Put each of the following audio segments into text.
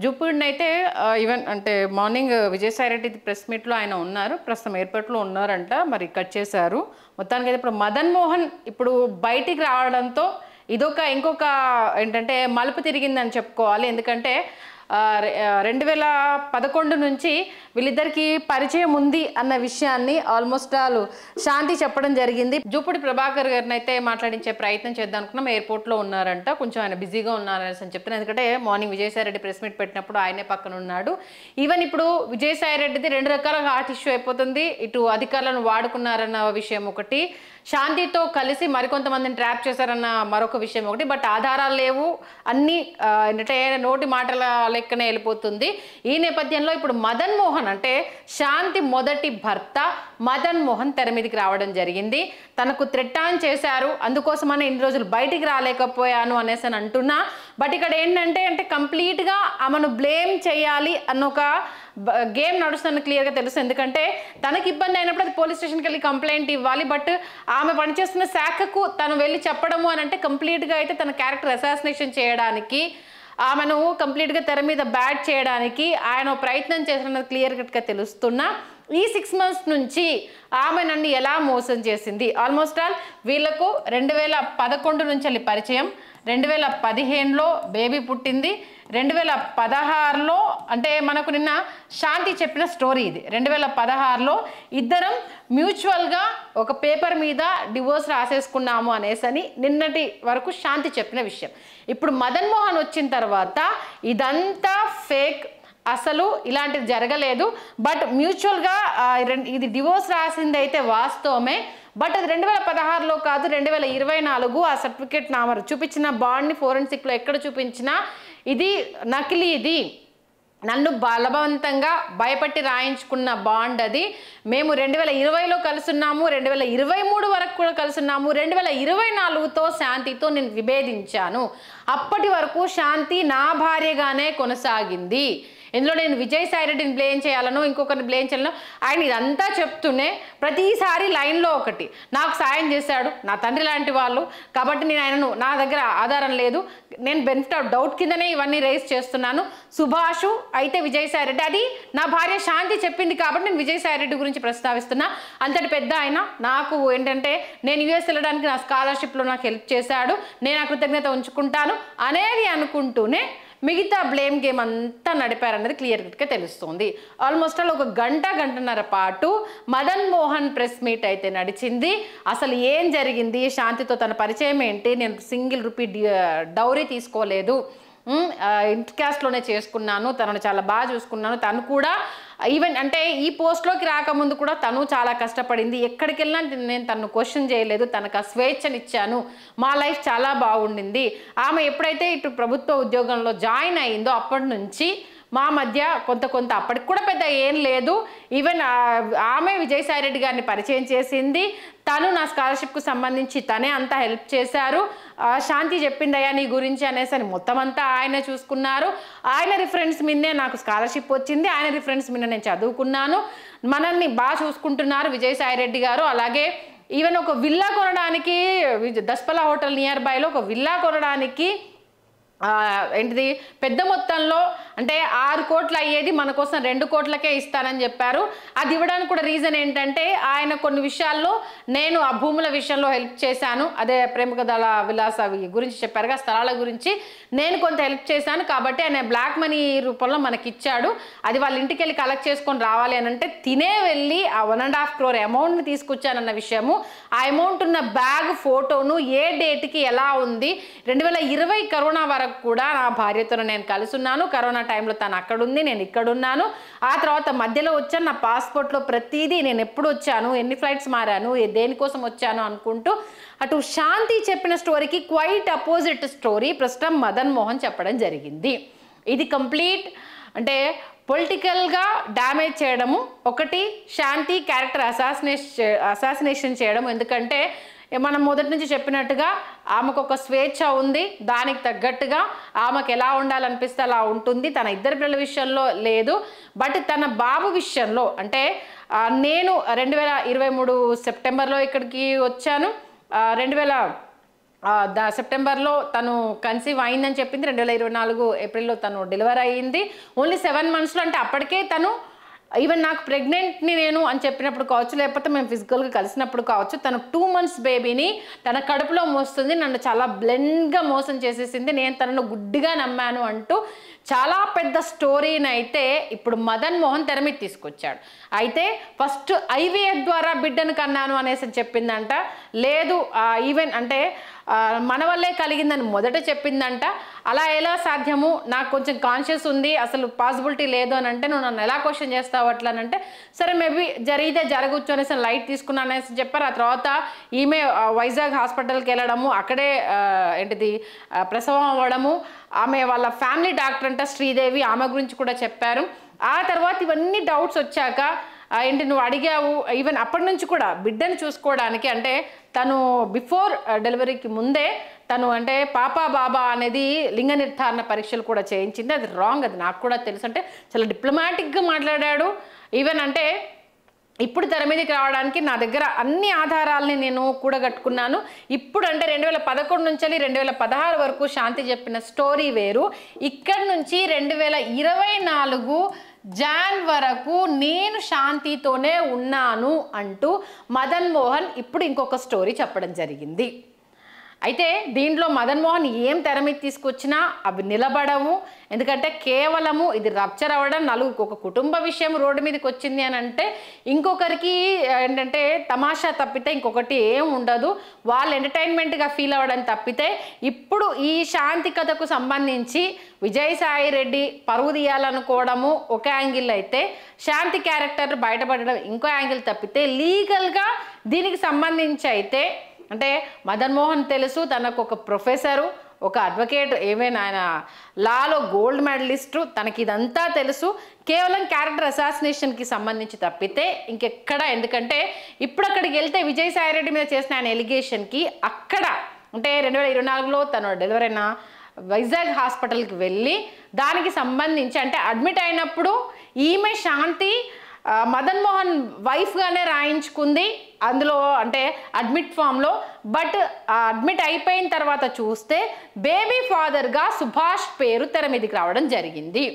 జూపూడినైతే even అంటే morning Vijayasai Reddy press మీట్లో ఆయన ఉన్నారు, ప్రస్తుతం ఎయిర్పోర్ట్లో ఉన్నారంట, మరి కట్ చేశారు. మొత్తానికి అయితే ఇప్పుడు మదన్ మోహన్ ఇప్పుడు బయటికి రావడంతో ఇదొక ఇంకొక ఏంటంటే మలుపు తిరిగిందని చెప్పుకోవాలి. ఎందుకంటే 2011 నుంచి వీళ్ళిద్దరికి పరిచయం ఉంది అన్న విషయాన్ని ఆల్మోస్ట్ ఆల్ శాంతి చెప్పడం జరిగింది. జూపూడి ప్రభాకర్ గారిని అయితే మాట్లాడించే ప్రయత్నం చేద్దాం అనుకున్నాం. ఎయిర్పోర్ట్లో ఉన్నారంట, కొంచెం ఆయన బిజీగా ఉన్నారని చెప్తున్నారు. ఎందుకంటే మార్నింగ్ విజయసాయిరెడ్డి ప్రెస్ మీట్ పెట్టినప్పుడు ఆయనే పక్కన ఉన్నాడు. ఈవెన్ ఇప్పుడు విజయసాయిరెడ్డిది రెండు రకాలుగా హాట్ ఇష్యూ అయిపోతుంది. ఇటు అధికారులను వాడుకున్నారన్న విషయం ఒకటి, శాంతితో కలిసి మరికొంతమందిని ట్రాప్ చేశారన్న మరొక విషయం ఒకటి. బట్ ఆధారాలు లేవు, అన్నీ ఏంటంటే నోటి మాటల లెక్కనే వెళ్ళిపోతుంది. ఈ నేపథ్యంలో ఇప్పుడు మదన్ మోహన్ అంటే శాంతి మొదటి భర్త మదన్ మోహన్ తెర మీదకి రావడం జరిగింది. తనకు థ్రెట్ ఆన్ చేశారు, అందుకోసమనే ఇన్ని రోజులు బయటికి రాలేకపోయాను అనేసి అని అంటున్నా. బట్ ఇక్కడ ఏంటంటే కంప్లీట్గా ఆమెను బ్లేమ్ చేయాలి అన్న ఒక గేమ్ నడుస్తుందని క్లియర్గా తెలుసు. ఎందుకంటే తనకి ఇబ్బంది అయినప్పుడు అది పోలీస్ స్టేషన్కి వెళ్ళి కంప్లైంట్ ఇవ్వాలి. బట్ ఆమె పనిచేస్తున్న శాఖకు తను వెళ్ళి చెప్పడము అని అంటే కంప్లీట్గా అయితే తన క్యారెక్టర్ అసాసినేషన్ చేయడానికి, ఆమెను కంప్లీట్గా తెర మీద బ్యాట్ చేయడానికి ఆయన ప్రయత్నం చేసినది క్లియర్గా తెలుస్తున్నా. ఈ 6 months నుంచి ఆమె నన్ను ఎలా మోసం చేసింది, ఆల్మోస్ట్ ఆల్ వీళ్లకు 2011 నుంచి వెళ్ళి పరిచయం, 2015లో బేబీ పుట్టింది, 2016లో అంటే మనకు నిన్న శాంతి చెప్పిన స్టోరీ ఇది. 2016లో ఇద్దరం మ్యూచువల్గా ఒక పేపర్ మీద డివోర్స్ రాసేసుకున్నాము అనేసని నిన్నటి వరకు శాంతి చెప్పిన విషయం. ఇప్పుడు మదన్ మోహన్ వచ్చిన తర్వాత ఇదంతా ఫేక్, అసలు ఇలాంటిది జరగలేదు. బట్ మ్యూచువల్గా ఇది డివోర్స్ రాసింది అయితే వాస్తవమే. బట్ అది 2016లో కాదు, 2024 ఆ సర్టిఫికేట్ నామరు చూపించిన బాండ్ని ఫోరెన్సిక్లో ఎక్కడ చూపించినా ఇది నకిలీ, ఇది నన్ను బలవంతంగా భయపట్టి రాయించుకున్న బాండ్ అది. మేము 2020లో కలుసున్నాము, 2023 వరకు కూడా కలుసున్నాము, 2024తో శాంతితో నేను విభేదించాను. అప్పటి వరకు శాంతి నా భార్యగానే కొనసాగింది. ఇందులో నేను విజయసాయిరెడ్డిని బ్లేమ్ చేయాలను, ఇంకొకరిని బ్లేమ్ చేయాలను, ఆయన ఇదంతా చెప్తూనే ప్రతిసారి లైన్లో ఒకటి, నాకు సాయం చేశాడు నా తండ్రి లాంటి వాళ్ళు కాబట్టి నేను ఆయనను, నా దగ్గర ఆధారం లేదు, నేను బెనిఫిట్ ఆఫ్ డౌట్ కిందనే ఇవన్నీ రేస్ చేస్తున్నాను. సుభాషు అయితే విజయసాయిరెడ్డి, అది నా భార్య శాంతి చెప్పింది కాబట్టి నేను విజయసాయిరెడ్డి గురించి ప్రస్తావిస్తున్నా. అంతటి పెద్ద ఆయన నాకు ఏంటంటే నేను యుఎస్ వెళ్ళడానికి నా స్కాలర్షిప్లో నాకు హెల్ప్ చేశాడు, నేను ఆ కృతజ్ఞత ఉంచుకుంటాను అనేది అనుకుంటూనే మిగతా బ్లేమ్ గేమ్ అంతా నడిపారన్నది క్లియర్గా తెలుస్తుంది. ఆల్మోస్ట్ ఆల్ ఒక గంటన్నర పాటు మదన్ మోహన్ ప్రెస్ మీట్ అయితే నడిచింది. అసలు ఏం జరిగింది, శాంతితో తన పరిచయం ఏంటి, నేను ₹1 డౌరీ తీసుకోలేదు, ఇంటర్ క్యాస్ట్లోనే చేసుకున్నాను, తనను చాలా బాగా చూసుకున్నాను, తను కూడా ఈవెన్ అంటే ఈ పోస్ట్లోకి రాకముందు కూడా తను చాలా కష్టపడింది, ఎక్కడికి వెళ్ళినా నేను తను క్వశ్చన్ చేయలేదు, తనకు ఆ స్వేచ్ఛనిచ్చాను, మా లైఫ్ చాలా బాగుండింది. ఆమె ఎప్పుడైతే ఇటు ప్రభుత్వ ఉద్యోగంలో జాయిన్ అయిందో అప్పటి నుంచి మా మధ్య కొంత అప్పటికి కూడా పెద్ద ఏం లేదు. ఈవెన్ ఆమె విజయసాయిరెడ్డి గారిని పరిచయం చేసింది, తను నా స్కాలర్షిప్కు సంబంధించి తనే అంతా హెల్ప్ చేశారు. శాంతి చెప్పిందయ్యా నీ గురించి అనేసి అని మొత్తం అంతా ఆయన చూసుకున్నారు. ఆయన రిఫరెన్స్ మీదే నాకు స్కాలర్షిప్ వచ్చింది, ఆయన రిఫరెన్స్ మీద నేను చదువుకున్నాను, మనల్ని బాగా చూసుకుంటున్నారు విజయసాయిరెడ్డి గారు. అలాగే ఈవెన్ ఒక విల్లా కొనడానికి, దస్పలా హోటల్ నియర్ బైలో ఒక విల్లా కొనడానికి ఏంటిది పెద్ద మొత్తంలో అంటే 6 కోట్లు అయ్యేది మన కోసం 2 కోట్లకే ఇస్తానని చెప్పారు. అది ఇవ్వడానికి కూడా రీజన్ ఏంటంటే ఆయన కొన్ని విషయాల్లో నేను ఆ భూముల విషయంలో హెల్ప్ చేశాను, అదే ప్రేమిక దళ విలాస గురించి చెప్పారుగా, స్థలాల గురించి నేను కొంత హెల్ప్ చేశాను కాబట్టి ఆయన బ్లాక్ మనీ రూపంలో మనకి ఇచ్చాడు. అది వాళ్ళ ఇంటికి వెళ్ళి కలెక్ట్ చేసుకొని రావాలి అని అంటే తినే వెళ్ళి ఆ 1.5 crore అమౌంట్ని తీసుకొచ్చానన్న విషయము, ఆ అమౌంట్ ఉన్న బ్యాగ్ ఫోటోను ఏ డేట్కి ఎలా ఉంది, 2020 కరోనా వరకు కూడా నా భార్యతో నేను కలిసి ఉన్నాను, కరోనా టైంలో తను అక్కడ ఉంది, నేను ఇక్కడ ఉన్నాను, ఆ తర్వాత మధ్యలో వచ్చాను, నా పాస్పోర్ట్లో ప్రతిదీ నేను ఎప్పుడు వచ్చాను, ఎన్ని ఫ్లైట్స్ మారాను, దేనికోసం వచ్చాను అనుకుంటూ అటు శాంతి చెప్పిన స్టోరీకి క్వైట్ అపోజిట్ స్టోరీ ప్రస్తుతం మదన్ మోహన్ చెప్పడం జరిగింది. ఇది కంప్లీట్ అంటే పొలిటికల్గా డ్యామేజ్ చేయడము ఒకటి, శాంతి క్యారెక్టర్ అసాసినేషన్ చేయడం. ఎందుకంటే మనం మొదటి నుంచి చెప్పినట్టుగా ఆమెకు ఒక స్వేచ్ఛ ఉంది, దానికి తగ్గట్టుగా ఆమెకు ఎలా ఉండాలనిపిస్తే అలా ఉంటుంది, తన 2 పిల్లల విషయంలో లేదు. బట్ తన బాబు విషయంలో అంటే నేను 2023 సెప్టెంబర్లో ఇక్కడికి వచ్చాను, సెప్టెంబర్లో తను కన్సీవ్ అయిందని చెప్పింది. 2024 ఏప్రిల్లో తను డెలివరీ అయ్యింది. ఓన్లీ 7 monthsలో, అంటే అప్పటికే తను ఈవెన్ నాకు ప్రెగ్నెంట్ని నేను అని చెప్పినప్పుడు కావచ్చు, లేకపోతే మేము ఫిజికల్గా కలిసినప్పుడు కావచ్చు, తను 2 months బేబీని తన కడుపులో మోస్తుంది, నన్ను చాలా బ్లెండ్గా మోసం చేసేసింది, నేను తనను గుడ్డిగా నమ్మాను అంటూ చాలా పెద్ద స్టోరీని అయితే ఇప్పుడు మదన్ మోహన్ తెర మీద తీసుకొచ్చాడు. అయితే ఫస్ట్ IVF ద్వారా బిడ్డను కన్నాను అనేసి చెప్పిందంట. లేదు ఈవెన్ అంటే మన వల్లే కలిగిందని మొదట చెప్పిందంట. అలా ఎలా సాధ్యము, నాకు కొంచెం కాన్షియస్ ఉంది, అసలు పాసిబిలిటీ లేదు అని అంటే, నువ్వు నన్ను ఎలా క్వశ్చన్ చేస్తావు అట్లా అని అంటే, సరే మేబీ జరిగితే జరగచ్చు అనేసి లైట్ తీసుకున్నాను అనేసి చెప్పారు. ఆ తర్వాత ఈమె వైజాగ్ హాస్పిటల్కి వెళ్ళడము, అక్కడే ఏంటిది ప్రసవం అవ్వడము, ఆమె వాళ్ళ ఫ్యామిలీ డాక్టర్ అంట శ్రీదేవి, ఆమె గురించి కూడా చెప్పారు. ఆ తర్వాత ఇవన్నీ డౌట్స్ వచ్చాక ఏంటి నువ్వు అడిగావు, ఈవెన్ అప్పటి నుంచి కూడా బిడ్డను చూసుకోవడానికి, అంటే తను బిఫోర్ డెలివరీకి ముందే తను అంటే పాపా బాబా అనేది లింగ నిర్ధారణ పరీక్షలు కూడా చేయించింది. అది రాంగ్, అది నాకు కూడా తెలుసు. అంటే చాలా డిప్లొమాటిక్గా మాట్లాడాడు. ఈవెన్ అంటే ఇప్పుడు తెర మీదకి రావడానికి నా దగ్గర అన్ని ఆధారాలని నేను కూడగట్టుకున్నాను. ఇప్పుడు అంటే 2011 నుంచి 2016 వరకు శాంతి చెప్పిన స్టోరీ వేరు. ఇక్కడ నుంచి 2024 జాన్ వరకు నేను శాంతితోనే ఉన్నాను అంటూ మదన్ మోహన్ ఇప్పుడు ఇంకొక స్టోరీ చెప్పడం జరిగింది. అయితే దీంట్లో మదన్ మోహన్ ఏం తెర మీద తీసుకొచ్చినా అవి నిలబడవు. ఎందుకంటే కేవలము ఇది రప్చర్ అవ్వడం, ఒక కుటుంబ విషయం రోడ్డు మీదకి వచ్చింది అని అంటే ఇంకొకరికి ఏంటంటే తమాషా తప్పితే ఇంకొకటి ఏం ఉండదు. వాళ్ళు ఎంటర్టైన్మెంట్గా ఫీల్ అవ్వడం తప్పితే, ఇప్పుడు ఈ శాంతి కథకు సంబంధించి విజయసాయి రెడ్డి పరువు తీయాలనుకోవడము ఒక యాంగిల్ అయితే, శాంతి క్యారెక్టర్ బయటపడడం ఇంకో యాంగిల్ తప్పితే, లీగల్గా దీనికి సంబంధించి అయితే అంటే మదన్ మోహన్ తెలుసు, తనకు ఒక ప్రొఫెసరు, ఒక అడ్వకేట్, ఏమైనా ఆయన లాలో గోల్డ్ మెడలిస్టు, తనకి ఇదంతా తెలుసు. కేవలం క్యారెక్టర్ అసాసినేషన్కి సంబంధించి తప్పితే ఇంకెక్కడ, ఎందుకంటే ఇప్పుడు అక్కడికి వెళ్తే విజయసాయి రెడ్డి మీద చేసిన ఆయన ఎలిగేషన్కి అక్కడ అంటే 2024లో తను డెలివరీ అయిన వైజాగ్ హాస్పిటల్కి వెళ్ళి దానికి సంబంధించి అంటే అడ్మిట్ అయినప్పుడు ఈమె శాంతి మదన్ మోహన్ వైఫ్గానే రాయించుకుంది అందులో, అంటే అడ్మిట్ ఫామ్లో. బట్ అడ్మిట్ అయిపోయిన తర్వాత చూస్తే బేబీ ఫాదర్గా సుభాష్ పేరు తెర మీదకి రావడం జరిగింది.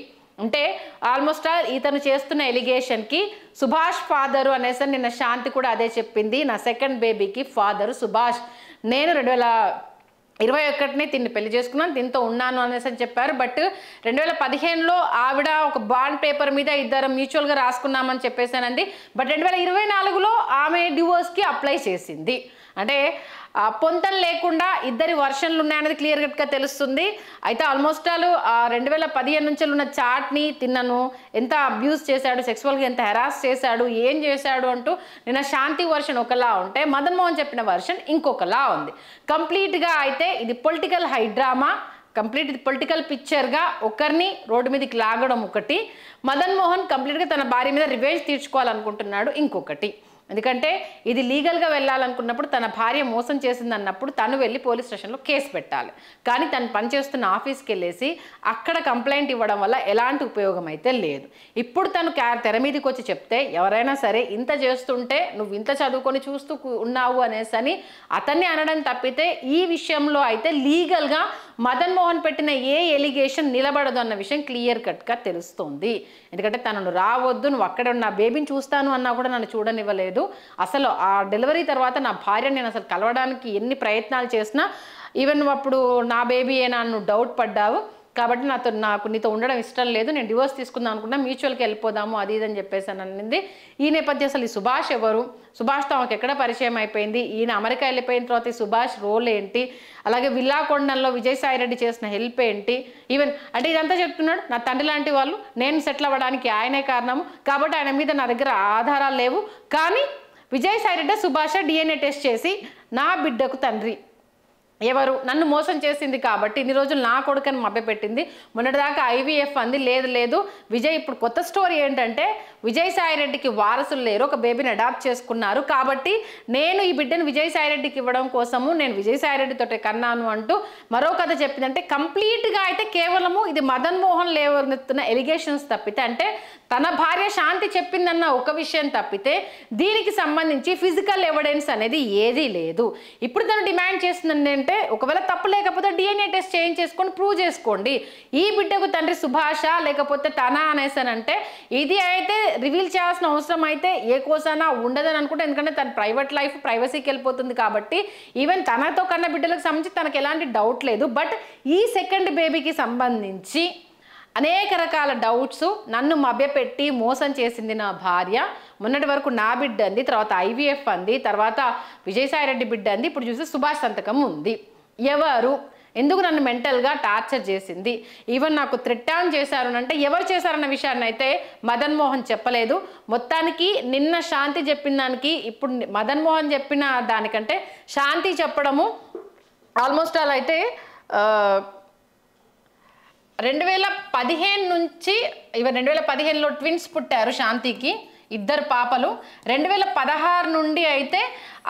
అంటే ఆల్మోస్ట్ ఇతను చేస్తున్న ఎలిగేషన్కి సుభాష్ ఫాదరు అనేసి నిన్న శాంతి కూడా అదే చెప్పింది. నా సెకండ్ బేబీకి ఫాదరు సుభాష్, నేను 2021 దీన్ని పెళ్లి చేసుకున్నాను, దీంతో ఉన్నాను అనేసి అని చెప్పారు. బట్ 2015లో ఆవిడ ఒక బాండ్ పేపర్ మీద ఇద్దరు మ్యూచువల్గా రాసుకున్నామని చెప్పేసానండి. బట్ 2024లో ఆమె డివోర్స్కి అప్లై చేసింది. అంటే పొంతన లేకుండా ఇద్దరి వర్షన్లు ఉన్నాయనేది క్లియర్ కట్గా తెలుస్తుంది. అయితే ఆల్మోస్ట్ 2015 నుంచి ఉన్న చాట్ని తిన్నను ఎంత అబ్యూస్ చేశాడు, సెక్సువల్గా ఎంత హెరాస్ చేశాడు, ఏం చేశాడు అంటూ నిన్న శాంతి వర్షన్ ఒకలా ఉంటే మదన్ మోహన్ చెప్పిన వర్షన్ ఇంకొకలా ఉంది. కంప్లీట్గా అయితే ఇది పొలిటికల్ హైడ్రామా, కంప్లీట్ పొలిటికల్ పిక్చర్గా ఒకరిని రోడ్డు మీదకి లాగడం ఒకటి, మదన్ మోహన్ కంప్లీట్గా తన భార్య మీద రివెంజ్ తీర్చుకోవాలనుకుంటున్నాడు ఇంకొకటి. ఎందుకంటే ఇది లీగల్గా వెళ్ళాలనుకున్నప్పుడు తన భార్య మోసం చేసింది అన్నప్పుడు తను వెళ్ళి పోలీస్ స్టేషన్లో కేసు పెట్టాలి. కానీ తను పనిచేస్తున్న ఆఫీస్కి వెళ్ళేసి అక్కడ కంప్లైంట్ ఇవ్వడం వల్ల ఎలాంటి ఉపయోగం అయితే లేదు. ఇప్పుడు తను తెర మీదకి వచ్చి చెప్తే ఎవరైనా సరే ఇంత చేస్తుంటే నువ్వు ఇంత చదువుకొని చూస్తూ ఉన్నావు అనేసి అని అతన్ని అనడం తప్పితే ఈ విషయంలో అయితే లీగల్గా మదన్ మోహన్ పెట్టిన ఏ ఎలిగేషన్ నిలబడదు అన్న విషయం క్లియర్ కట్గా తెలుస్తోంది. ఎందుకంటే తనను రావద్దు, నువ్వు అక్కడే ఉన్న బేబీని చూస్తాను అన్నా కూడా నన్ను చూడనివ్వలేదు. అసలు ఆ డెలివరీ తర్వాత నా భార్యని నేను అసలు కలవడానికి ఎన్ని ప్రయత్నాలు చేసినా, ఈవెన్ నువ్వు అప్పుడు నా బేబీ ఏనా నువ్వు డౌట్ పడ్డావు కాబట్టి నాకు నీతో ఉండడం ఇష్టం లేదు, నేను డివోర్స్ తీసుకుందాం అనుకున్నా, మ్యూచువల్కి వెళ్ళిపోదాము అది ఇదని చెప్పేసాను అనింది. ఈ నేపథ్యం అసలు ఈ సుభాష్ ఎవరు, సుభాష్తో ఆమెకు ఎక్కడ పరిచయం అయిపోయింది, ఈయన అమెరికా వెళ్ళిపోయిన తర్వాత ఈ సుభాష్ రోల్ ఏంటి, అలాగే విల్లాకొండల్లో విజయసాయి రెడ్డి చేసిన హెల్ప్ ఏంటి, ఈవెన్ అంటే ఇదంతా చెప్తున్నాడు. నా తండ్రి లాంటి వాళ్ళు, నేను సెటిల్ అవ్వడానికి ఆయనే కారణము కాబట్టి ఆయన మీద నా దగ్గర ఆధారాలు లేవు. కానీ విజయసాయి రెడ్డి సుభాష DNA టెస్ట్ చేసి నా బిడ్డకు తండ్రి ఎవరు, నన్ను మోసం చేసింది కాబట్టి ఇన్ని రోజులు నా కొడుకని మభ్యపెట్టింది, మొన్నటిదాకా IVF అంది, లేదు విజయ్ ఇప్పుడు కొత్త స్టోరీ ఏంటంటే విజయసాయిరెడ్డికి వారసులు లేరు, ఒక బేబీని అడాప్ట్ చేసుకున్నారు కాబట్టి నేను ఈ బిడ్డను విజయసాయిరెడ్డికి ఇవ్వడం కోసము నేను విజయసాయిరెడ్డితోటే కన్నాను అంటూ మరో కథ చెప్పిందంటే కంప్లీట్గా అయితే కేవలము ఇది మదన్ మోహన్ లేవనెత్తున్న ఎలిగేషన్స్ తప్పితే, అంటే తన భార్య శాంతి చెప్పిందన్న ఒక విషయం తప్పితే దీనికి సంబంధించి ఫిజికల్ ఎవిడెన్స్ అనేది ఏదీ లేదు. ఇప్పుడు తను డిమాండ్ చేస్తుంది అంటే ఒకవేళ తప్పు లేకపోతే DNA టెస్ట్ చేయించేసుకొని ప్రూవ్ చేసుకోండి, ఈ బిడ్డకు తండ్రి సుభాష లేకపోతే తన అనేసానంటే ఇది అయితే రివీల్ చేయాల్సిన అవసరం అయితే ఏ కోసానా ఉండదని అనుకుంటే, ఎందుకంటే తన ప్రైవేట్ లైఫ్ ప్రైవసీకి వెళ్ళిపోతుంది కాబట్టి ఈవెన్ తనతో కన్న బిడ్డలకు సంబంధించి తనకు ఎలాంటి డౌట్ లేదు. బట్ ఈ సెకండ్ బేబీకి సంబంధించి అనేక రకాల డౌట్స్, నన్ను మభ్యపెట్టి మోసం చేసింది నా భార్య, మొన్నటి వరకు నా బిడ్డ అంది, తర్వాత IVF అంది, తర్వాత విజయసాయిరెడ్డి బిడ్డ అంది, ఇప్పుడు చూస్తే సుభాష్ సంతకం ఉంది. ఎవరు ఎందుకు నన్ను మెంటల్గా టార్చర్ చేసింది, ఈవెన్ నాకు థ్రెట్ చేశారు అంటే ఎవరు చేశారన్న విషయాన్ని అయితే మదన్ మోహన్ చెప్పలేదు. మొత్తానికి నిన్న శాంతి చెప్పిన దానికి ఇప్పుడు మదన్ మోహన్ చెప్పిన దానికంటే శాంతి చెప్పడము ఆల్మోస్ట్ అలా అయితే 2015 నుంచి ఈవెన్ 2015లో ట్విన్స్ పుట్టారు శాంతికి, 2 పాపలు. 2016 నుండి అయితే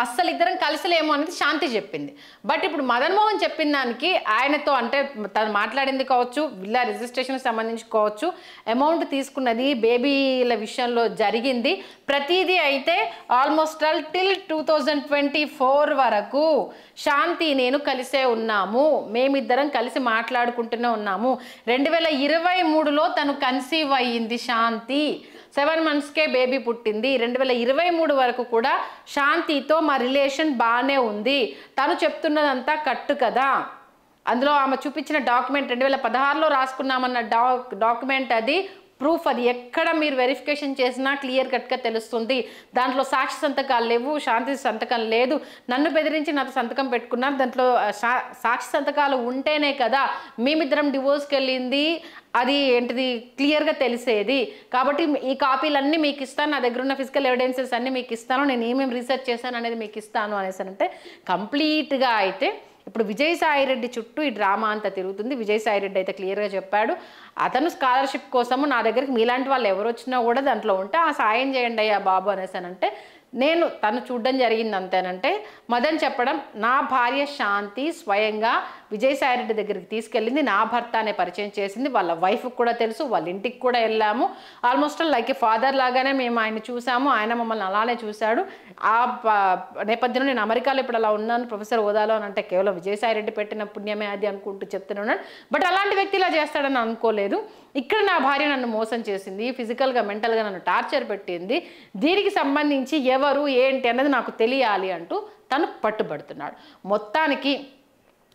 అస్సలు ఇద్దరం కలిసిలేమో అనేది శాంతి చెప్పింది. బట్ ఇప్పుడు మదన్ మోహన్ చెప్పిన దానికి ఆయనతో అంటే తను మాట్లాడింది కావచ్చు, విల్లా రిజిస్ట్రేషన్కి సంబంధించి కావచ్చు, అమౌంట్ తీసుకున్నది బేబీల విషయంలో జరిగింది ప్రతిదీ అయితే ఆల్మోస్ట్ ఆల్ టిల్ 2024 వరకు శాంతి నేను కలిసే ఉన్నాము, మేమిద్దరం కలిసి మాట్లాడుకుంటూనే ఉన్నాము. 2023లో తను కన్సీవ్ అయ్యింది శాంతి, 7 monthsకే బేబీ పుట్టింది. 2023 వరకు కూడా శాంతితో మా రిలేషన్ బాగానే ఉంది. తను చెప్తున్నదంతా కట్టు కదా, అందులో ఆమె చూపించిన డాక్యుమెంట్ 2016లో రాసుకున్నామన్న డాక్యుమెంట్ అది ప్రూఫ్, అది ఎక్కడ మీరు వెరిఫికేషన్ చేసినా క్లియర్ కట్గా తెలుస్తుంది. దాంట్లో సాక్షి సంతకాలు లేవు, శాంతి సంతకం లేదు, నన్ను బెదిరించి నాతో సంతకం పెట్టుకున్నారు, దాంట్లో సాక్షి సంతకాలు ఉంటేనే కదా మేమిద్దరం డివోర్స్కి వెళ్ళింది అది ఏంటిది క్లియర్గా తెలిసేది. కాబట్టి ఈ కాపీలన్నీ మీకు ఇస్తాను, నా దగ్గర ఉన్న ఫిజికల్ ఎవిడెన్సెస్ అన్నీ మీకు ఇస్తాను, నేను ఏమేమి రీసెర్చ్ చేశాను అనేది మీకు ఇస్తాను అనేసి అంటే కంప్లీట్గా అయితే ఇప్పుడు విజయసాయిరెడ్డి చుట్టూ ఈ డ్రామా అంతా తిరుగుతుంది. విజయసాయిరెడ్డి అయితే క్లియర్గా చెప్పాడు, అతను స్కాలర్షిప్ కోసము నా దగ్గరికి మీలాంటి వాళ్ళు ఎవరు వచ్చినా కూడా దాంట్లో ఉంటే ఆ సాయం చేయండి అయ్యా బాబు అనేసానంటే నేను తను చూడడం జరిగింది అంతేనంటే మదన్ చెప్పడం నా భార్య శాంతి స్వయంగా విజయసాయిరెడ్డి దగ్గరికి తీసుకెళ్ళింది, నా భర్త అనే పరిచయం చేసింది, వాళ్ళ వైఫ్కి కూడా తెలుసు, వాళ్ళ ఇంటికి కూడా వెళ్ళాము, ఆల్మోస్ట్ లైక్ ఏ ఫాదర్ లాగానే మేము ఆయన చూసాము, ఆయన మమ్మల్ని అలానే చూశాడు. ఆ నేపథ్యంలో నేను అమెరికాలో ఇప్పుడు అలా ఉన్నాను ప్రొఫెసర్ హోదాలో అని అంటే కేవలం విజయసాయిరెడ్డి పెట్టిన పుణ్యమే అది అనుకుంటూ చెప్తున్నాను. బట్ అలాంటి వ్యక్తి ఇలా చేస్తాడని అనుకోలేదు. ఇక్కడ నా భార్య నన్ను మోసం చేసింది, ఫిజికల్గా మెంటల్గా నన్ను టార్చర్ పెట్టింది, దీనికి సంబంధించి ఎవరు ఏంటి అన్నది నాకు తెలియాలి అంటూ తను పట్టుబడుతున్నాడు. మొత్తానికి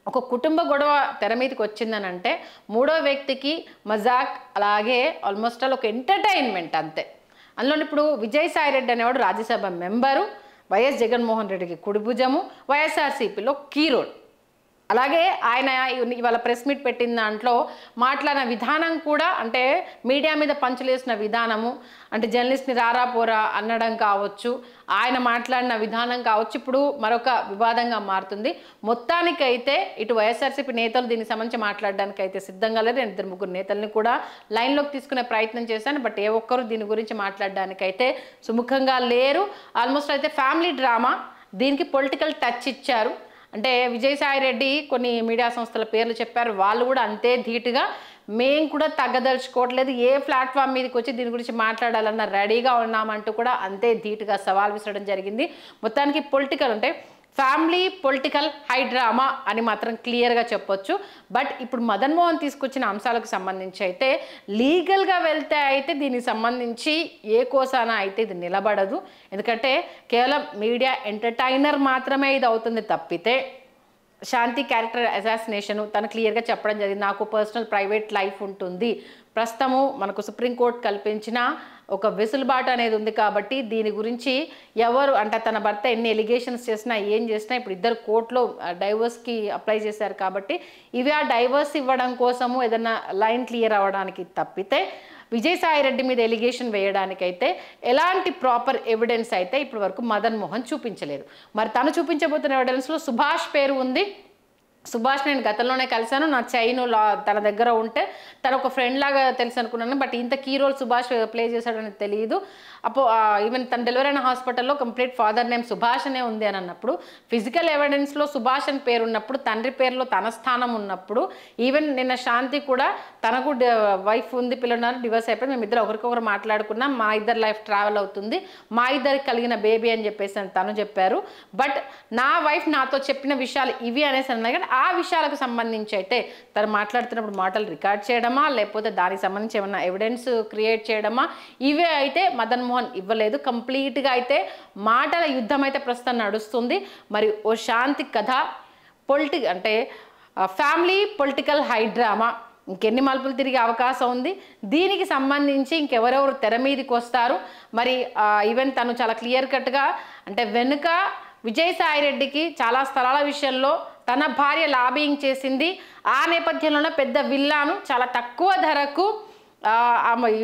ఒక కుటుంబ గొడవ తెర మీదకి వచ్చిందని అంటే మూడో వ్యక్తికి మజాక్, అలాగే ఆల్మోస్ట్ ఆల్ ఒక ఎంటర్టైన్మెంట్ అంతే. అందులో ఇప్పుడు విజయసాయిరెడ్డి అనేవాడు రాజ్యసభ మెంబరు, వైఎస్ జగన్మోహన్ రెడ్డికి కుడిభుజము, వైఎస్ఆర్సీపీలో కీరోడ్. అలాగే ఆయన ఇవాళ ప్రెస్ మీట్ పెట్టిన దాంట్లో మాట్లాడిన విధానం కూడా అంటే మీడియా మీద పంచులేసిన విధానము, అంటే జర్నలిస్ట్ని రారా పోరా అనడం కావచ్చు, ఆయన మాట్లాడిన విధానం కావచ్చు, ఇప్పుడు మరొక వివాదంగా మారుతుంది. మొత్తానికైతే ఇటు వైఎస్ఆర్సీపీ నేతలు దీనికి సంబంధించి మాట్లాడడానికి అయితే సిద్ధంగా లేదు. నేను 2-3 నేతల్ని కూడా లైన్లోకి తీసుకునే ప్రయత్నం చేశాను, బట్ ఏ ఒక్కరు దీని గురించి మాట్లాడడానికైతే సుముఖంగా లేరు. ఆల్మోస్ట్ అయితే ఫ్యామిలీ డ్రామా, దీనికి పొలిటికల్ టచ్ ఇచ్చారు. అంటే విజయసాయిరెడ్డి కొన్ని మీడియా సంస్థల పేర్లు చెప్పారు, వాళ్ళు కూడా అంతే ధీటుగా మేము కూడా తగ్గదలుచుకోవట్లేదు, ఏ ప్లాట్ఫామ్ మీదకి వచ్చి దీని గురించి మాట్లాడాలన్న రెడీగా ఉన్నామంటూ కూడా అంతే ధీటుగా సవాల్ విసరడం జరిగింది. మొత్తానికి పొలిటికల్ అంటే ఫ్యామిలీ పొలిటికల్ హై డ్రామా అని మాత్రం క్లియర్గా చెప్పొచ్చు. బట్ ఇప్పుడు మదన్ మోహన్ తీసుకొచ్చిన అంశాలకు సంబంధించి అయితే లీగల్గా వెళ్తే అయితే దీనికి సంబంధించి ఏ కోసాన అయితే ఇది నిలబడదు. ఎందుకంటే కేవలం మీడియా ఎంటర్టైనర్ మాత్రమే ఇది అవుతుంది తప్పితే శాంతి క్యారెక్టర్ అసాసినేషను తను క్లియర్గా చెప్పడం జరిగింది, నాకు పర్సనల్ ప్రైవేట్ లైఫ్ ఉంటుంది, ప్రస్తుతము మనకు సుప్రీంకోర్టు కల్పించిన ఒక వెసులుబాటు అనేది ఉంది కాబట్టి దీని గురించి ఎవరు అంటే తన భర్త ఎన్ని ఎలిగేషన్స్ చేసినా ఏం చేసినా ఇప్పుడు ఇద్దరు కోర్టులో డైవర్స్కి అప్లై చేశారు కాబట్టి ఇవి ఆ డైవర్స్ ఇవ్వడం కోసము ఏదైనా లైన్ క్లియర్ అవ్వడానికి తప్పితే విజయసాయిరెడ్డి మీద ఎలిగేషన్ వేయడానికైతే ఎలాంటి ప్రాపర్ ఎవిడెన్స్ అయితే ఇప్పటి వరకు మదన్ మోహన్ చూపించలేదు. మరి తను చూపించబోతున్న ఎవిడెన్స్లో సుభాష్ పేరు ఉంది, సుభాష్ నేను గతంలోనే కలిశాను, నా చైన్ తన దగ్గర ఉంటే తన ఒక ఫ్రెండ్ లాగా తెలుసు అనుకున్నాను, బట్ ఇంత కీ రోల్ సుభాష్ ప్లే చేశాడని తెలియదు. ఈవెన్ తన డెలివరీ అయిన హాస్పిటల్లో కంప్లీట్ ఫాదర్ నేమ్ సుభాష్ అనే ఉంది అని అన్నప్పుడు, ఫిజికల్ ఎవిడెన్స్లో సుభాష్ అని పేరు ఉన్నప్పుడు, తండ్రి పేరులో తన స్థానం ఉన్నప్పుడు, ఈవెన్ నిన్న శాంతి కూడా తనకు వైఫ్ ఉంది, పిల్లలు డివోర్స్ అయిపోయి మేమిద్దరు ఒకరికొకరు మాట్లాడుకున్నాం, మా ఇద్దరు లైఫ్ ట్రావెల్ అవుతుంది, మా ఇద్దరికి కలిగిన బేబీ అని చెప్పేసి తను చెప్పారు. బట్ నా వైఫ్ నాతో చెప్పిన విషయాలు ఇవి అనేసి అన్నాయి. కానీ ఆ విషయాలకు సంబంధించి అయితే తను మాట్లాడుతున్నప్పుడు మాటలు రికార్డ్ చేయడమా, లేకపోతే దానికి సంబంధించి ఏమన్నా ఎవిడెన్స్ క్రియేట్ చేయడమా, ఇవే అయితే మదన్ మోహన్ ఇవ్వలేదు. కంప్లీట్గా అయితే మాటల యుద్ధం అయితే ప్రస్తుతం నడుస్తుంది. మరి ఓ శాంతి కథ అంటే ఫ్యామిలీ పొలిటికల్ హైడ్రామా ఇంకెన్ని మలుపులు తిరిగే అవకాశం ఉంది, దీనికి సంబంధించి ఇంకెవరెవరు తెర మీదకి వస్తారు. మరి ఈవెన్ తను చాలా క్లియర్ కట్గా అంటే వెనుక విజయసాయిరెడ్డికి చాలా స్థలాల విషయంలో తన భార్య లాబింగ్ చేసింది, ఆ నేపథ్యంలోనే పెద్ద విల్లాను చాలా తక్కువ ధరకు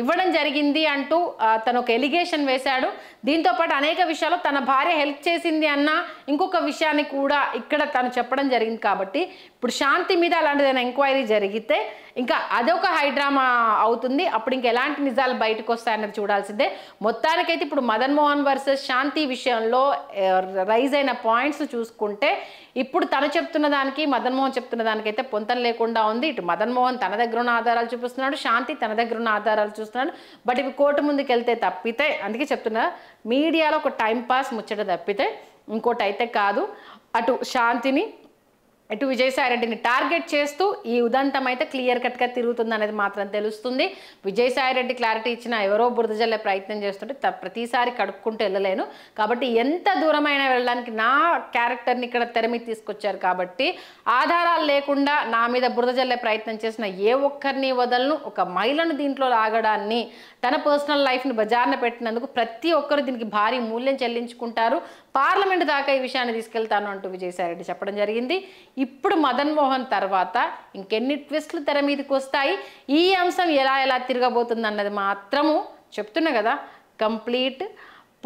ఇవ్వడం జరిగింది అంటూ తను ఒక ఎలిగేషన్ వేశాడు. దీంతోపాటు అనేక విషయాల్లో తన భార్య హెల్ప్ చేసింది అన్న ఇంకొక విషయాన్ని కూడా ఇక్కడ తను చెప్పడం జరిగింది. కాబట్టి ఇప్పుడు శాంతి మీద అలాంటిదైనా ఎంక్వైరీ జరిగితే ఇంకా అదొక హైడ్రామా అవుతుంది. అప్పుడు ఇంకా ఎలాంటి నిజాలు బయటకు వస్తాయన్నది చూడాల్సిందే. మొత్తానికైతే ఇప్పుడు మదన్ మోహన్ వర్సెస్ శాంతి విషయంలో రైజ్ అయిన పాయింట్స్ చూసుకుంటే ఇప్పుడు తను చెప్తున్న దానికి మదన్ మోహన్ చెప్తున్న దానికైతే పొంతం లేకుండా ఉంది. ఇటు మదన్ మోహన్ తన దగ్గర ఉన్న ఆధారాలు చూపిస్తున్నాడు, శాంతి తన దగ్గర ఉన్న ఆధారాలు చూస్తున్నాడు. బట్ ఇవి కోర్టు ముందుకు వెళ్తే తప్పితే, అందుకే చెప్తున్నా మీడియాలో ఒక టైంపాస్ ముచ్చట తప్పితే ఇంకోటి అయితే కాదు. అటు శాంతిని ఇటు విజయసాయిరెడ్డిని టార్గెట్ చేస్తూ ఈ ఉదంతం అయితే క్లియర్ కట్గా తిరుగుతుంది అనేది మాత్రం తెలుస్తుంది. విజయసాయిరెడ్డి క్లారిటీ ఇచ్చినా ఎవరో బురద జల్లే ప్రయత్నం చేస్తుంటే ప్రతిసారి కడుక్కుంటూ వెళ్ళలేను. కాబట్టి ఎంత దూరమైనా వెళ్ళడానికి నా క్యారెక్టర్ని ఇక్కడ తెర మీద తీసుకొచ్చారు. కాబట్టి ఆధారాలు లేకుండా నా మీద బురద జల్లే ప్రయత్నం చేసిన ఏ ఒక్కరిని వదలను. ఒక మహిళను దీంట్లో లాగడాన్ని, తన పర్సనల్ లైఫ్ని బజార్న పెట్టినందుకు ప్రతి ఒక్కరు దీనికి భారీ మూల్యం చెల్లించుకుంటారు. పార్లమెంట్ దాకా ఈ విషయాన్ని తీసుకెళ్తాను అంటూ విజయసాయిరెడ్డి చెప్పడం జరిగింది. ఇప్పుడు మదన్ మోహన్ తర్వాత ఇంకెన్ని ట్విస్టులు తెర మీదకి వస్తాయి, ఈ అంశం ఎలా తిరగబోతుంది అన్నది మాత్రము చెప్తున్నా కదా, complete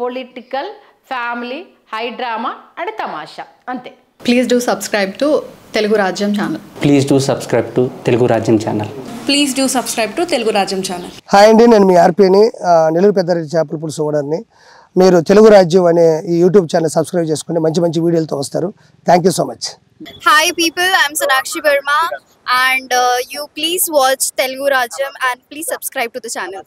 political family high drama and తమాషా అంతే. Please do subscribe to Telugu Rajyam channel. Please do subscribe to Telugu Rajyam channel. Please do subscribe to Telugu Rajyam channel. Hi అండి, నేను మీ ఆర్పీని, నెల్లూరు పెద్దారెడ్డి చేపల పులుసు ఓనర్ని. మీరు తెలుగు రాజ్యం అనే ఈ యూట్యూబ్ ఛానల్ సబ్స్క్రైబ్ చేసుకుని మంచి మంచి వీడియోలతో వస్తారు. Thank you so much. Hi people, I'm Sonakshi Verma and you please watch Telugu Rajyam and please subscribe to the channel.